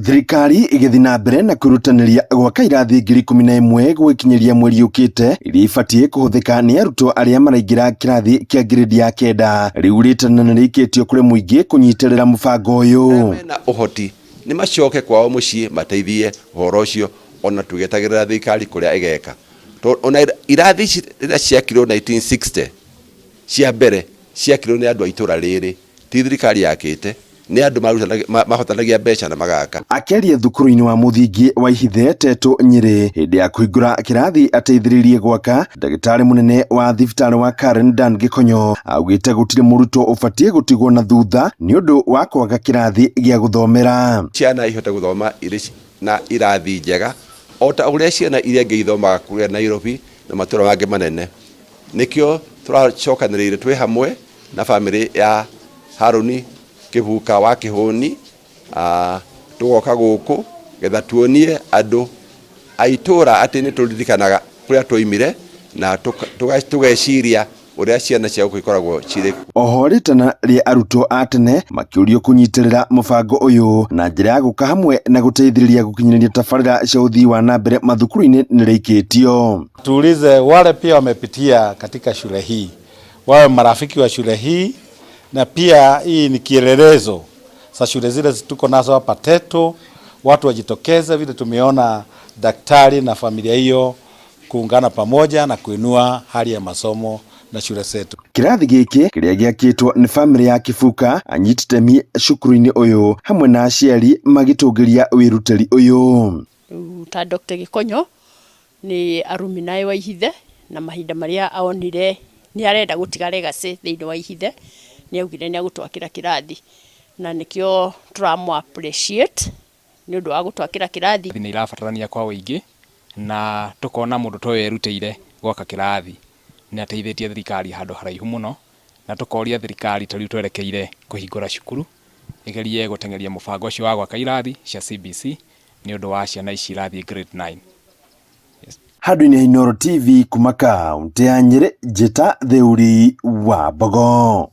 Thirikari igithii na mbere na kwirutaniria gwaka irathi 11,000 gwikinyiria mweri ukite iria ibatie kuhuthika ni arutwo aria maraingira kirathi kia grade ya 9. Riu ritana nirikitio kuri muingi kunyitirira mubango uyu. Mena uhoti ni macoke kwao mucii mateithie uhoro ucio ona tugetagirira thirikari kuria igeka. Ona irathi iria ciakirwo 1960 cia mbere ciakirwo ni andu a itura riri ti thirikari yakite ni andu mahotanagia mbeca na magaka. Akeria thukuru-ini wa muthingi wa Ihithe Tetu Nyeri hindi ya kuhingura kirathi ateithiririe gwaka, ndagitari munene wa thibitari wa Karen Dan Gikonyo augite gutire murutwo ubatie gutigwo na thutha ni undu wa kwaga kirathi gia guthomera. Ciana ihote guthoma na irathi njega ota uria ciana iria ingi ithomaga kuria Nairobi na matura mangĩ manene. Nikio turacokanĩrĩire twi hamwe na family ya Haruni Kivuka wa Kihuni tugoka guku getha tuonie andu aitura ati ni turirikanaga kuria twoimire na tugeciria uria ciana ciao ikoragwo ciri. Oho ritana ria arutwo a tene makiurio kunyitirira mubango uyu na njira ya guka hamwe na guteithiriria gukinyiriria tabarira cia uthii wa na mbere mathukuru-ini nirikitio. Tuulize wale pia wamepitia katika shule hii, wawe marafiki wa shule hii, na pia hii ni kielelezo sa shule zile tuko nazo hapa Tetu. Watu wajitokeze vile tumeona daktari na familia hiyo kuungana pamoja na kuinua hali ya masomo na shule zetu. Kirathi giki kiria giakitwo ni family ya Kivuka anyititemi cukuru-ini uyu hamwe na aciari magitungiria wiruteri uyu. Ta Dr. Gikonyo ni aruminai wa Ihithe na mahinda maria aonire ni arenda gutiga legacy thiini wa Ihithe ni augire ni agutwakira kirathi na nikio turamu appreciate ni undu wa gutwakira kirathi. Ni irabatarania kwa wingi na tukona mundu toye erutire gwaka kirathi ni ateithitie thirikari handu haraihu muno na tukoria thirikari tariu twerekeire kuhingura cukuru igerie gutengeria mubango ucio wa gwaka irathi cia CBC ni undu wa ciana ici irathi grade 9. Handũ-inĩ Inooro TV kuma kaunti ya Nyeri, njĩta Theuri wa Mbogo.